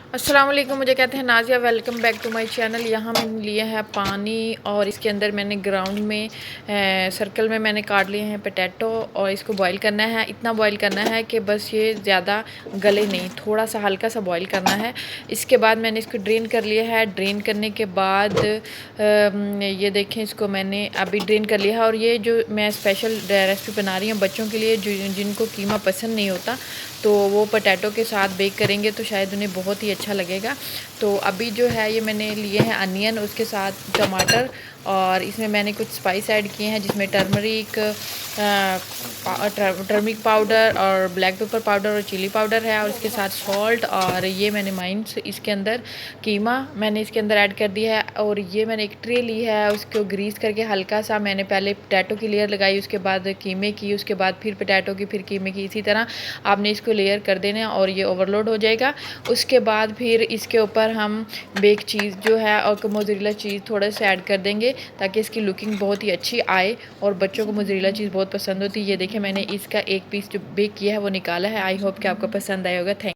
अस्सलाम वालेकुम, मुझे कहते हैं Nazia. Welcome back to my channel. यहाँ मैंने लिए है पानी और इसके अंदर मैंने ग्राउंड में सर्कल में मैंने काट लिए हैं पोटैटो और इसको बॉईल करना है। इतना बॉईल करना है कि बस ये ज़्यादा गले नहीं, थोड़ा सा हल्का सा बॉईल करना है। इसके बाद मैंने इसको ड्रेन कर लिया है। ड्रेन करने के बाद ये देखें, इसको मैंने अभी ड्रेन कर लिया है। और ये जो मैं स्पेशल रेसिपी बना रही हूँ बच्चों के लिए, जिनको कीमा पसंद नहीं होता, तो वो पोटैटो के साथ बेक करेंगे तो शायद उन्हें बहुत ही अच्छा लगेगा। तो अभी जो है ये मैंने लिए हैं अनियन, उसके साथ टमाटर, और इसमें मैंने कुछ स्पाइस ऐड किए हैं जिसमें टर्मरिक पाउडर और ब्लैक पेपर पाउडर और चिली पाउडर है, और इसके साथ सॉल्ट। और ये मैंने माइंस इसके अंदर कीमा मैंने इसके अंदर ऐड कर दिया है। और ये मैंने एक ट्रे ली है, उसको ग्रीस करके हल्का सा मैंने पहले पोटैटो की लेयर लगाई, उसके बाद कीमे की, उसके बाद फिर पोटैटो की, फिर कीमे की। इसी तरह आपने इसको लेयर कर देना और ये ओवरलोड हो जाएगा। उसके बाद फिर इसके ऊपर हम बेक चीज़ जो है और मोज़रेला चीज़ थोड़ा सा ऐड कर देंगे ताकि इसकी लुकिंग बहुत ही अच्छी आए, और बच्चों को मोज़रेला चीज़ बहुत पसंद होती है। ये देखिए, मैंने इसका एक पीस जो बेक किया है वो निकाला है। आई होप कि आपको पसंद आया होगा। थैंक